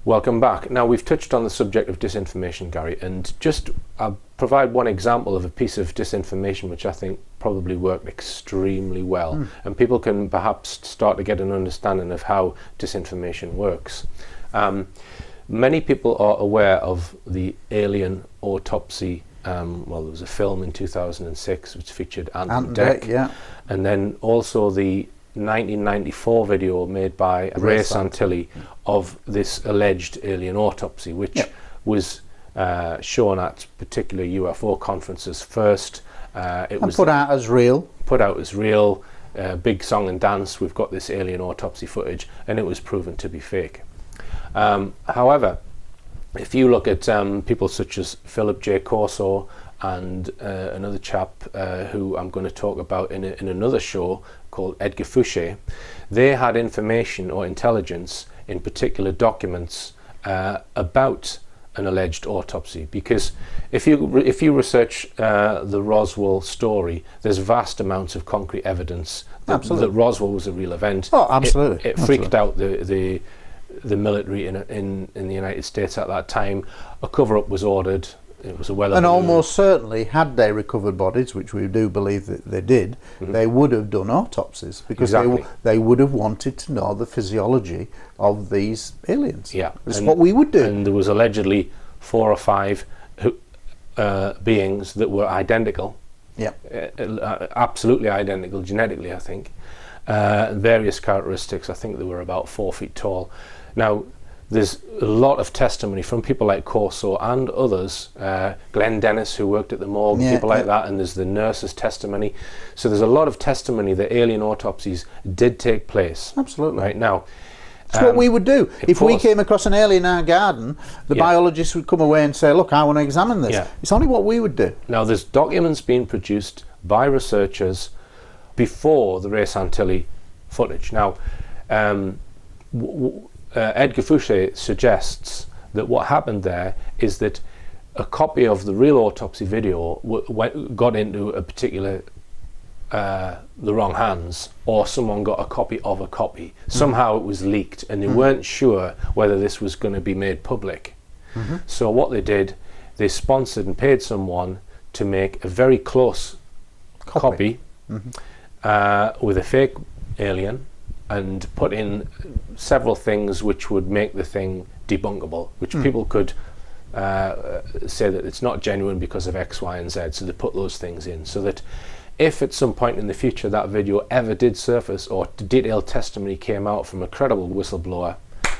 Welcome back. Now, we've touched on the subject of disinformation, Gary, and I'll provide one example of a piece of disinformation which I think probably worked extremely well, and people can perhaps start to get an understanding of how disinformation works. Many people are aware of the alien autopsy. Well, there was a film in 2006 which featured Ant Dec, yeah. And then also the 1994 video made by Ray Santilli of this alleged alien autopsy, which was shown at particular UFO conferences first. It was put out as real. Put out as real. Big song and dance. We've got this alien autopsy footage, and it was proven to be fake. However, if you look at people such as Philip J. Corso and another chap who I'm going to talk about in another show called Edgar Fouché, they had information or intelligence in particular documents about an alleged autopsy. Because if you research the Roswell story, there's vast amounts of concrete evidence that Roswell was a real event. Oh, absolutely. It freaked out the military in the United States at that time. A cover-up was ordered. It was a weather balloon. Almost certainly, had they recovered bodies, which we do believe that they did, they would have done autopsies, because they would have wanted to know the physiology of these aliens. Yeah, that's what we would do. And there was allegedly 4 or 5 beings that were identical. Yeah, absolutely identical genetically, I think. Various characteristics. I think they were about 4 feet tall. Now, there's a lot of testimony from people like Corso and others, Glenn Dennis, who worked at the morgue, people like that, and there's the nurse's testimony. So there's a lot of testimony that alien autopsies did take place. Absolutely. Right now. It's what we would do. If we came across an alien in our garden, the biologists would come away and say, look, I want to examine this. Yeah. It's only what we would do. Now, there's documents being produced by researchers before the Ray Santilli footage. Now, Edgar Fouché suggests that what happened there is that a copy of the real autopsy video got into a particular the wrong hands, or someone got a copy of a copy. Somehow it was leaked, and they weren't sure whether this was going to be made public. So what they did, they sponsored and paid someone to make a very close copy with a fake alien, and put in several things which would make the thing debunkable, which people could say that it's not genuine because of X, Y, and Z. So they put those things in, so that if at some point in the future that video ever did surface, or detailed testimony came out from a credible whistleblower,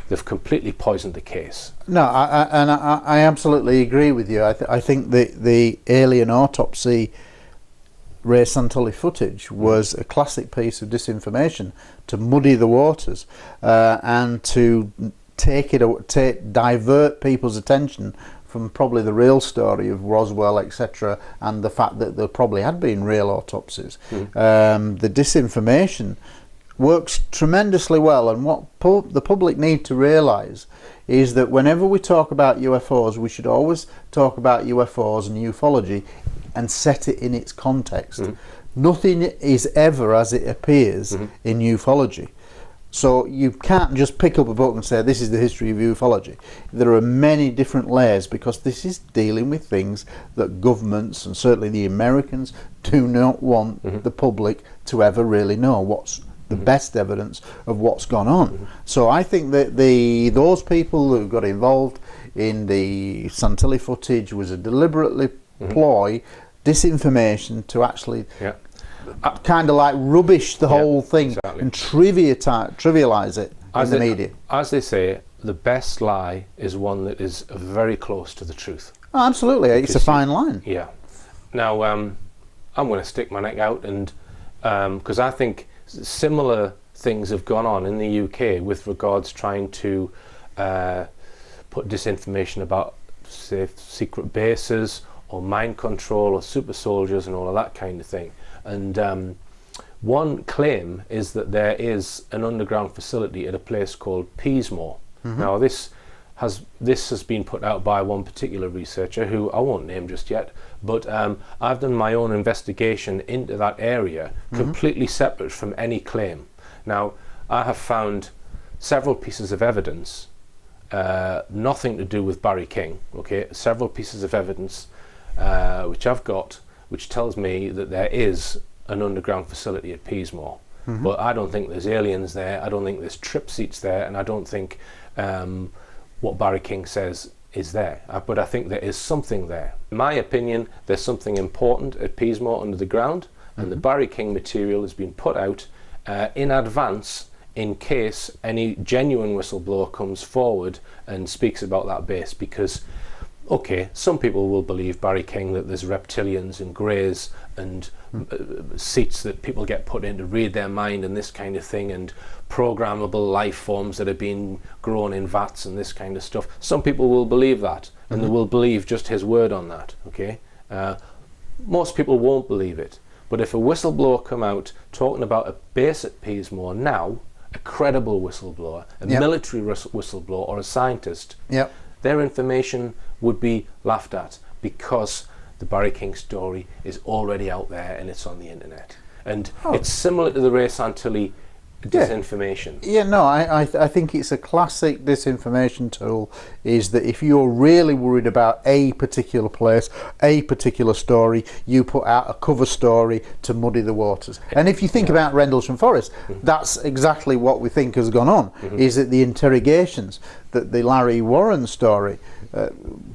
they've completely poisoned the case. No, I absolutely agree with you. I think the alien autopsy Ray Santilli footage was a classic piece of disinformation to muddy the waters and to divert people's attention from probably the real story of Roswell, etc., and the fact that there probably had been real autopsies. The disinformation works tremendously well, and what the public need to realise is that whenever we talk about UFOs, we should always talk about UFOs and ufology and set it in its context. Nothing is ever as it appears in ufology. So you can't just pick up a book and say this is the history of ufology. There are many different layers, because this is dealing with things that governments, and certainly the Americans, do not want the public to ever really know what's the best evidence of what's gone on. So I think that those people who got involved in the Santilli footage was a deliberately ploy, disinformation, to actually kind of like rubbish the whole thing and trivialize it in the media. As they say, the best lie is one that is very close to the truth. Oh, absolutely, it's a fine line. Yeah. Now, I'm going to stick my neck out, and because I think similar things have gone on in the UK with regards trying to put disinformation about, say, secret bases or mind control or super soldiers and all of that kind of thing. And one claim is that there is an underground facility at a place called Peasmore. Now this has been put out by one particular researcher who I won't name just yet, but I've done my own investigation into that area, completely separate from any claim. Now, I have found several pieces of evidence nothing to do with Barry King. Okay, several pieces of evidence which I've got, which tells me that there is an underground facility at Peasmore. But I don't think there's aliens there, I don't think there's trip seats there, and I don't think what Barry King says is there. But I think there is something there. In my opinion, there's something important at Peasmore under the ground, and the Barry King material has been put out in advance in case any genuine whistleblower comes forward and speaks about that base. Because, okay, some people will believe Barry King that there's reptilians and greys and seats that people get put in to read their mind and this kind of thing, and programmable life forms that are being grown in vats and this kind of stuff. Some people will believe that, and they will believe just his word on that. Okay, most people won't believe it. But if a whistleblower come out talking about a base at Peasmore now, a credible whistleblower, a military whistleblower, or a scientist, their information would be laughed at, because the Barry King story is already out there and it's on the internet. And it's similar to the Ray Santilli disinformation. I think it's a classic disinformation tool, is that if you're really worried about a particular place, a particular story, you put out a cover story to muddy the waters. And if you think about Rendlesham Forest, that's exactly what we think has gone on, is that the interrogations, that the Larry Warren story,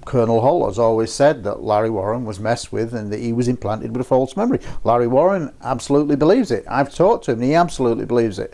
Colonel Hull has always said that Larry Warren was messed with and that he was implanted with a false memory. Larry Warren absolutely believes it. I've talked to him and he absolutely believes it.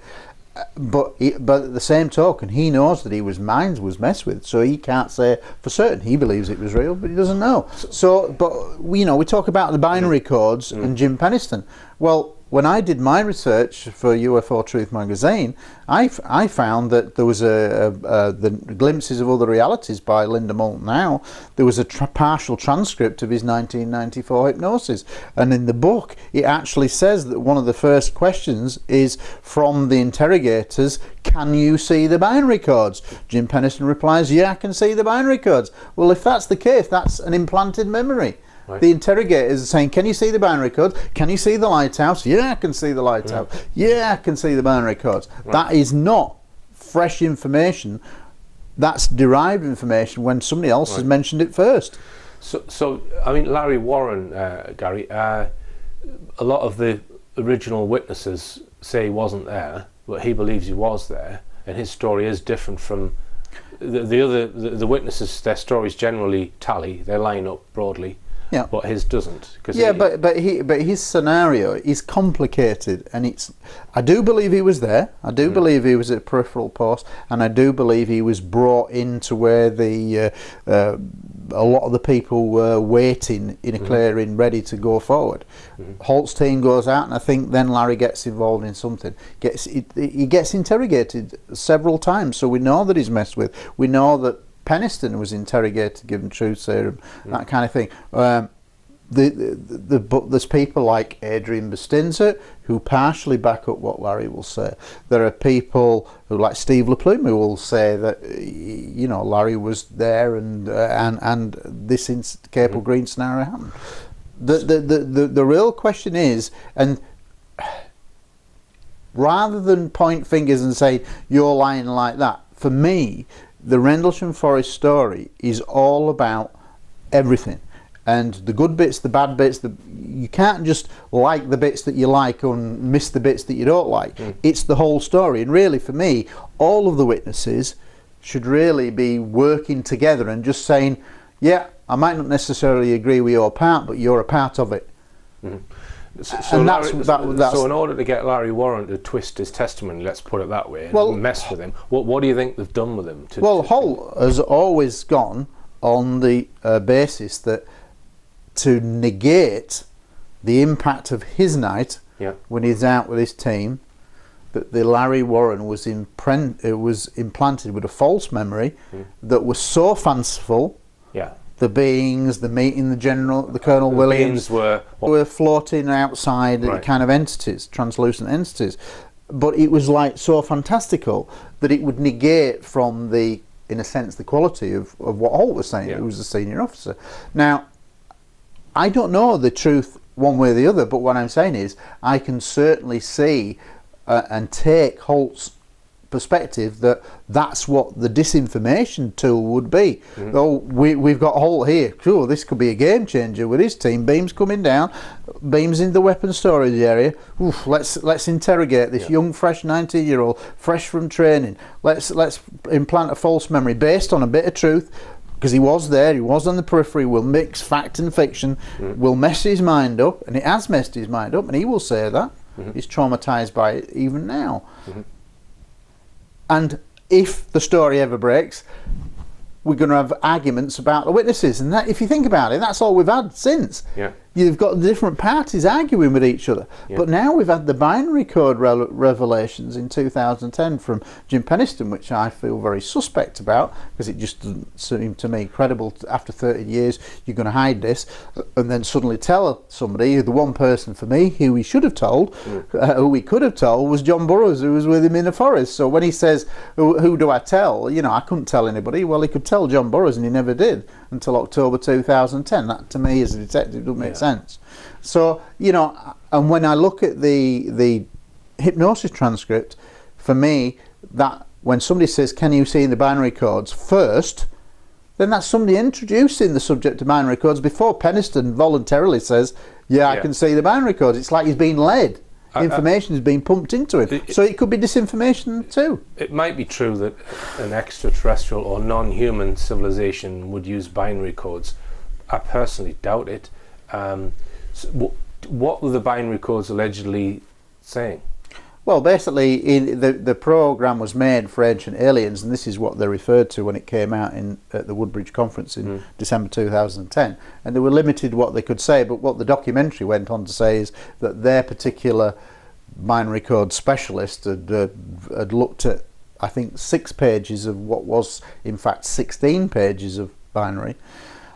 But at the same token, he knows that his mind was messed with, so he can't say for certain. He believes it was real, but he doesn't know. So, but we talk about the binary codes and Jim Penniston. Well, when I did my research for UFO Truth magazine, I found that there was the Glimpses of Other Realities by Linda Moulton Howe. There was a partial transcript of his 1994 hypnosis, and in the book it actually says that one of the first questions is from the interrogators: can you see the binary codes? Jim Penniston replies, yeah, I can see the binary codes. Well, if that's the case, that's an implanted memory. Right. The interrogators are saying, can you see the binary codes? Can you see the lighthouse? Yeah, I can see the lighthouse. Yeah, I can see the binary codes. Right. That is not fresh information. That's derived information when somebody else has mentioned it first. So I mean, Larry Warren, Gary, a lot of the original witnesses say he wasn't there, but he believes he was there, and his story is different from the witnesses. Their stories generally tally, they line up broadly. Yeah, but his doesn't. But his scenario is complicated, and I do believe he was there. I do believe he was at a peripheral post, and I do believe he was brought into where a lot of the people were waiting in a clearing, ready to go forward. Holt's team goes out, and I think then Larry gets involved in something. He gets interrogated several times, so we know that he's messed with. We know that Penniston was interrogated, given truth serum, that kind of thing. But there's people like Adrian Bustinza who partially back up what Larry will say. There are people who, like Steve LaPlume, who will say that Larry was there and this Capel Green scenario happened. The real question is, and rather than point fingers and say you're lying like that, for me, the Rendlesham Forest story is all about everything, and the good bits, the bad bits. You can't just like the bits that you like and miss the bits that you don't like. It's the whole story, and really for me, all of the witnesses should really be working together and just saying, yeah, I might not necessarily agree with your part, but you're a part of it. So in order to get Larry Warren to twist his testimony, let's put it that way, and mess with him, what do you think they've done with him? Hull has always gone on the basis that to negate the impact of his night when he's out with his team, that the Larry Warren was implanted with a false memory that was so fanciful. The beings, the meeting, the Colonel Williams were floating outside kind of entities, translucent entities. But it was like so fantastical that it would negate from in a sense, the quality of what Holt was saying. He was a senior officer. Now, I don't know the truth one way or the other, but what I'm saying is I can certainly see and take Holt's perspective that that's what the disinformation tool would be. Oh, we've got Holt here. Sure, this could be a game changer with his team. Beams coming down, beams in the weapons storage area. Oof, let's interrogate this young, fresh 19-year-old, fresh from training. Let's implant a false memory based on a bit of truth. Because he was there, he was on the periphery, we'll mix fact and fiction, we'll mess his mind up, and it has messed his mind up, and he will say that. He's traumatised by it even now. And if the story ever breaks, we're going to have arguments about the witnesses, and that, if you think about it, that's all we've had since. You've got different parties arguing with each other. But now we've had the binary code revelations in 2010 from Jim Penniston, which I feel very suspect about, because it just doesn't seem to me credible. After 30 years, you're going to hide this, and then suddenly tell somebody. The one person for me who we should have told, who we could have told, was John Burroughs, who was with him in the forest. So when he says, who do I tell? You know, I couldn't tell anybody. Well, he could tell John Burroughs, and he never did until October 2010. That, to me, as a detective, doesn't make sense. So, you know, and when I look at the hypnosis transcript, for me, that when somebody says, can you see in the binary codes first, then that's somebody introducing the subject to binary codes before Penniston voluntarily says, I can see the binary codes. It's like he's being led. Information is being pumped into him. So it could be disinformation too. It might be true that an extraterrestrial or non-human civilization would use binary codes. I personally doubt it. So what were the binary codes allegedly saying? Well, basically, the program was made for ancient aliens, and this is what they referred to when it came out at the Woodbridge conference in December 2010. And they were limited what they could say, but what the documentary went on to say is that their particular binary code specialist had looked at, I think, 6 pages of what was, in fact, 16 pages of binary.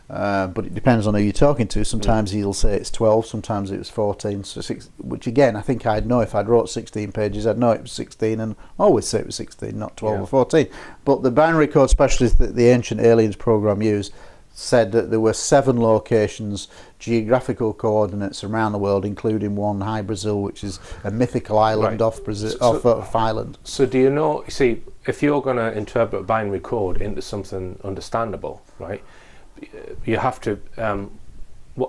But it depends on who you're talking to. Sometimes he'll say it's 12, sometimes it was 14, so 6, which again, I think I'd know if I'd wrote 16 pages, I'd know it was 16 and always say it was 16, not 12 or 14. But the binary code specialist that the Ancient Aliens program used said that there were 7 locations, geographical coordinates around the world, including one, High Brazil, which is a mythical island off Brazil, off Ireland. So do you know, see, if you're going to interpret a binary code into something understandable, right, you have to,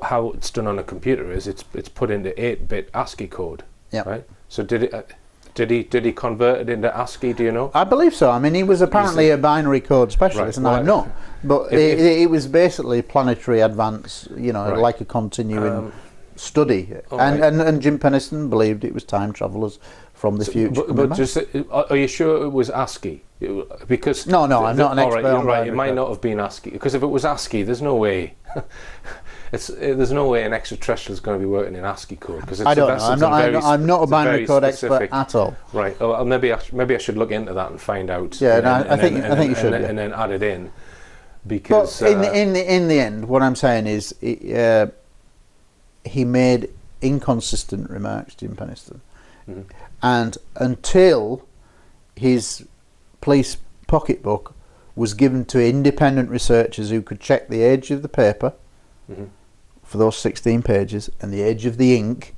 how it's done on a computer is it's put into 8-bit ASCII code, right? So did he convert it into ASCII? Do you know? I believe so. I mean, he was apparently a binary code specialist, and I'm not. But it was basically planetary advance, you know, like a continuing study. And Jim Penniston believed it was time travellers from the future. But just, are you sure it was ASCII? Because no, I'm not an expert. You're right. It might not have been ASCII, because if it was ASCII, there's no way. There's no way an extraterrestrial is going to be working in ASCII code, because I don't know. I'm not a binary code expert at all. Right. Well, maybe I should look into that and find out. Yeah, I think you should. And then add it in, because. But in the end, what I'm saying is, he made inconsistent remarks, Jim Penniston, and until his police pocketbook was given to independent researchers who could check the age of the paper for those 16 pages and the age of the ink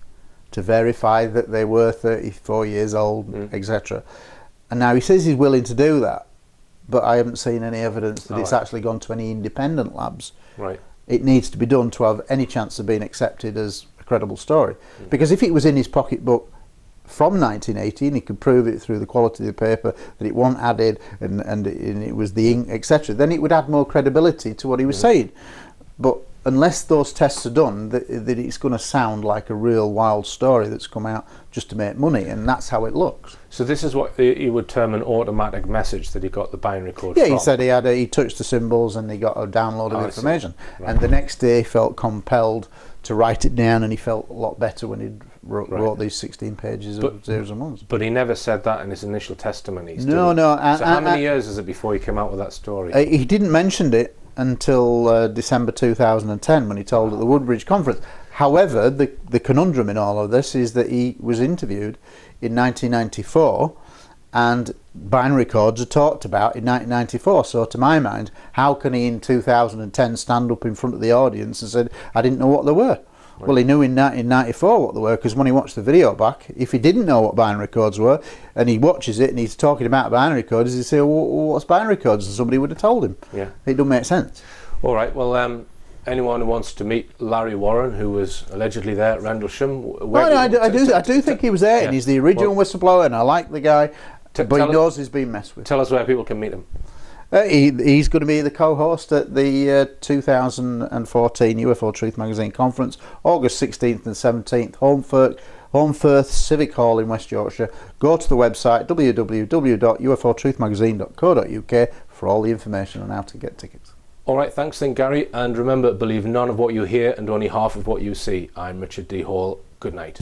to verify that they were 34 years old, etc. And now he says he's willing to do that, but I haven't seen any evidence that it's actually gone to any independent labs. Right. It needs to be done to have any chance of being accepted as a credible story. Because if it was in his pocketbook from 1980 and he could prove it through the quality of the paper that it wasn't added and it was the ink, etc., then it would add more credibility to what he was saying. But unless those tests are done, that it's going to sound like a real wild story that's come out just to make money, and that's how it looks. So this is what you would term an automatic message that he got the binary code from? Yeah, he said he touched the symbols and he got a download of information. Right. And the next day he felt compelled to write it down, and he felt a lot better when he wrote these 16 pages of zeros and ones. But he never said that in his initial testimonies. No. So how many years is it before he came out with that story? He didn't mention it until December 2010 when he told at the Woodbridge conference. However, the conundrum in all of this is that he was interviewed in 1994 and binary codes are talked about in 1994. So to my mind, how can he in 2010 stand up in front of the audience and said, I didn't know what they were? Right. Well, he knew in 1994 what they were, because when he watched the video back, if he didn't know what binary codes were, and he watches it and he's talking about binary codes, he'd say, well, what's binary codes? And somebody would have told him. Yeah. It doesn't make sense. All right, well, anyone who wants to meet Larry Warren, who was allegedly there at Rendlesham... I do think he was there, Yeah. and he's the original whistleblower, and I like the guy, but he knows he's been messed with. Tell us where people can meet him. He's going to be the co-host at the 2014 UFO Truth Magazine conference, August 16th and 17th, Holmfirth Civic Hall in West Yorkshire. Go to the website www.ufotruthmagazine.co.uk for all the information on how to get tickets. All right, thanks then, Gary. And remember, believe none of what you hear and only half of what you see. I'm Richard D. Hall. Good night.